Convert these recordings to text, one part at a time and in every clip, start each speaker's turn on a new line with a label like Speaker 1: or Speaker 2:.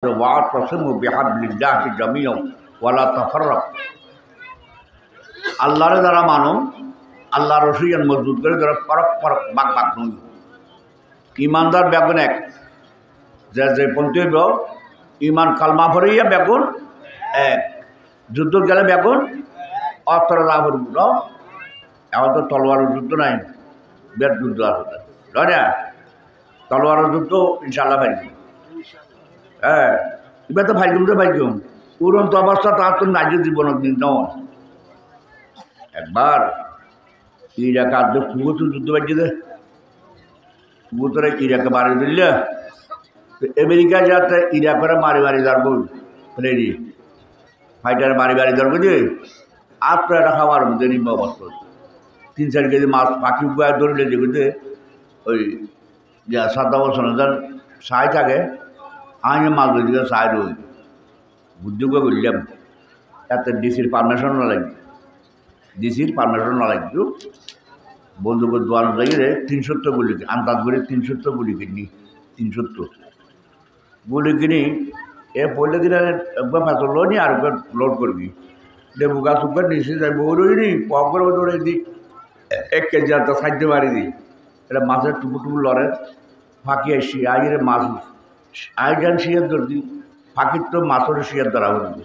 Speaker 1: ওয়াতাসিমু বিহাবলিল্লাহি জামিআন ওয়ালা তাফাররাকু। আল্লাহরে যারা মানো, আল্লাহর রশিয়ান মজবুত করে যারা ফরক ফরক বাক বাক নই। ইমানদার বেগুন এক, যে পন্থী ইমান কালমা ভরিয়া বেগুন এক, যুদ্ধ গেলে বেগুন অস্ত্র লাভর এখন তো তলোয়ারের যুদ্ধ নাই, বেদ যুদ্ধ আছে, তাই না? তলোয়ারের যুদ্ধ ইনশাল্লাহ ভাইজি। হ্যাঁ, এবার তো ভাইজুম তো ভাইজুম উড়ন্ত অবস্থা তার তো নাইজ জীবন নয়। একবার ইরাকে আদ্য কুবুত যুদ্ধ বাজি দে, কুবুতরে ইরাকে মারি দিল, আমেরিকা যাতে ইরাকের মারি মারি ধরবো প্লেনি ফাইটার মারি মারি ধরবো যে আর তো এটা খাওয়ার মধ্যে নিম্ব অবস্থা 3-4 কেজি মাছ পাখি উপায় ধরলে যেগুলোতে ওই যে সাদা বছর সাই থাকে আমি মাছ ধরে সাই রই বুদ্ধি করে বললাম এতে ডিসির পারমিশন না লাগবে, ডিসির পারমিশন না লাগবে। বন্ধুকে দোয়ানো যাই রে 370 গুলি আন্দাজ করে 370 গুলি কিনি, 370 গুলি কিনি এ পড়লে কিনা একবার ফেসল নি আর একবার লোড করবি লেবু গাছ উপর নিচে যাই বউরই নি পক করে দৌড়ে দিই 1 কেজি আর 60 মারি দিই। এটা মাছের টুকু টুকু লড়ে ফাঁকি আসি আইরে মাছ আই যান শিয়ার ধরবি ফাঁকির তো মাছের শিয়ার ধরা হচ্ছে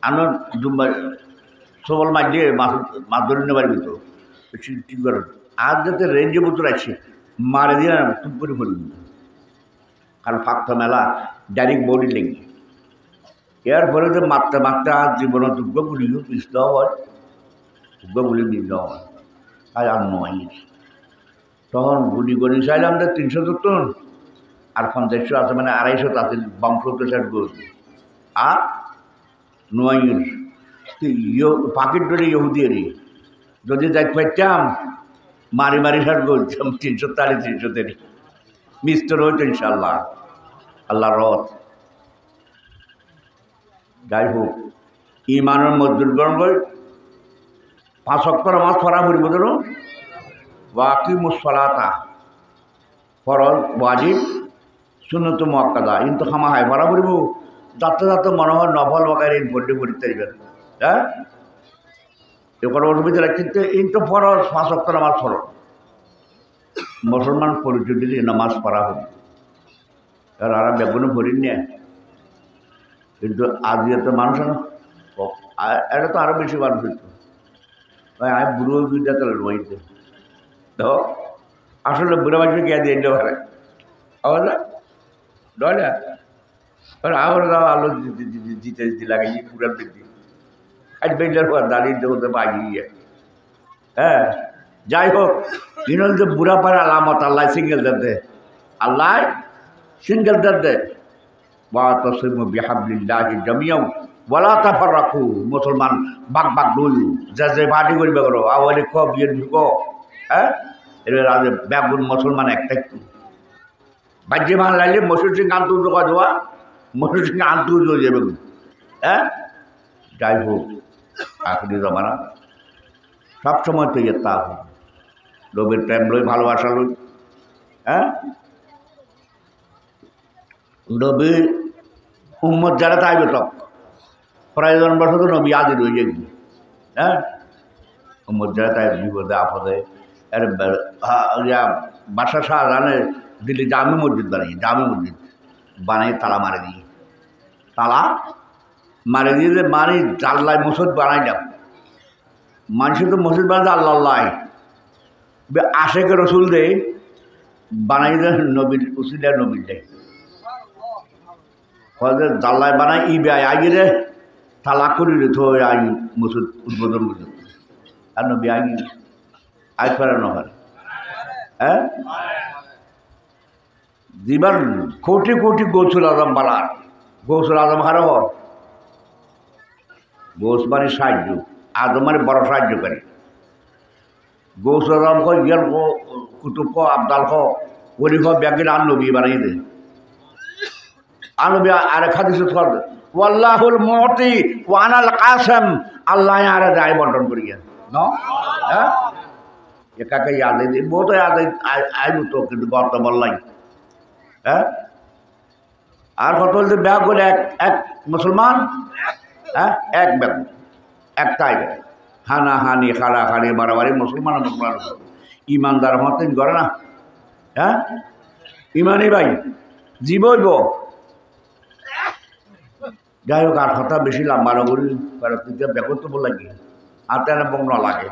Speaker 1: আনার দুবার সবল মাছ দিয়ে মাছ ধরে নিতে পারবি তো ঠিক করে। আর যাতে রেঞ্জে বোতল আছে মারে দিয়ে তুম করে ফেলবি, কারণ ফাঁকটা মেলা ডাইরেক্ট বডি লেগে এর ফলে তো মারতে মারতে আর জীবনে দুর্গ গুলিও পিস দেওয়া হয়, দুর্গ গুলি বিষ দেওয়া হয়। তাই আর নয় তখন গুলি গলি চাইলাম তো 370 আর 50 আছে মানে 250 আছে বংশোত্তর করবে আর নয় পাখির ডরে ইহুদিয়েরই যদি যাই পাইতাম মারি মারি সার বলতাম 340 মিস্টার হইতো ইনশাল্লাহ আল্লাহ রথ। যাই হোক ইমানের মজদুর গ্রহণ করে 5 ওয়াক্ত নামাজ পড়া পড়িব ধরো ওয়াকিমুস সালাতা ফরজ ওয়াজিব সুন্নত মুআক্কাদা কিন্তু খামা হাই পড়া পড়িব যাতে যাতে মনে হয় নফল ওয়াকারে পড়তে পড়তে পারবেন। হ্যাঁ এবার অসুবিধা কিন্তু কিন্তু ফরজ 5 ওয়াক্ত নামাজ ফরজ মুসলমান পরিচয় দিলে নামাজ পড়া হবে আর আর বেগুনে পড়িনি না কিন্তু আজ এত মানুষ এটা তো আরো বেশি মানুষ হইতো আমি বুড়ো বিদ্যা রয়েছে তো আসলে বুড়ো মানুষকে গিয়ে দিয়ে দিতে পারে না আমার আলো দিতে দিতে লাগে পুরান দিদি আজ বেঞ্জার পর দাঁড়িয়ে হতে পারিয়ে। হ্যাঁ যাই হোক ইনল যে বুড়া পারে আলামত আল্লাহ সিঙ্গেল দে আল্লাহ সিঙ্গেল দে ওয়াতাসিমু বিহাবলিল্লাহি জামিআন ওয়ালা তাফাররাকু। মুসলমান বাক বাক দুই যে পার্টি করবে করো আওয়ালি ক বিএনপি ক হ্যাঁ এবার আজ বেগুন মুসলমান একটাই বাজ্যে মান লাগলে মসুর সিং আন্তর জোগা দেওয়া মসুর সিং আন্তর জোর যাবে হ্যাঁ। যাই হোক আখরি জমানা সবসময় তো ইয়ে তা লোভের প্রেম লই ভালোবাসা লই হ্যাঁ নবী উম্মত যারা তাইবে তক প্রয়োজন বসত নবী আদি রয়ে যাবি। হ্যাঁ উম্মত যারা তাই বিপদে আপদে এর বাদশাহ শাহজাহানের দিল্লি জামে মসজিদ বানিয়ে জামে মসজিদ বানিয়ে তালা মারে দিয়ে তালা মারে দিয়ে যে মানে জানলায় মসজিদ বানাই যাব মানুষের তো মসজিদ বানাতে আল্লাহ আশেকে রসুল দে বানাই দে নবীর উসিলা নবীর দেয় জানলায় বানাই ই বেয় আগে তালা করি রে তো আই মসজিদ উদ্বোধন করে আর নবী আগে আই পারে না পারে। হ্যাঁ জীবন কোটি কোটি গৌসুল আজম বালার গৌসুল আজম হার গৌস মানে সাহায্য আজম মানে বড় সাহায্যকারী গৌসুল আজম খ ইয়ার কুতুব খ আবদাল খ ওলি খ ব্যাগের আর নবী বানাই দে আর নবী আরে খাদিস ওয়াল্লাহুল মুতি ওয়ানাল কাসেম আল্লাহ আরে দায় বন্টন করি ন হ্যাঁ একাকে ইয়াদ দিই বহুত ইয়াদ আইব তো কিন্তু বর্তমান লাই। হ্যাঁ আর কত বলতে ব্যাগ করে এক এক মুসলমান, হ্যাঁ এক ব্যাগ, একটাই ব্যাগ, হানাহানি খাড়াখাড়ি বাড়াবাড়ি মুসলমান মুসলমান ইমানদার মতেন করে না। হ্যাঁ ইমানই ভাই জীবইব। যাই হোক আর কথা বেশি লম্বা নগরী ব্যাগত লাগে আর তেন বং লাগে।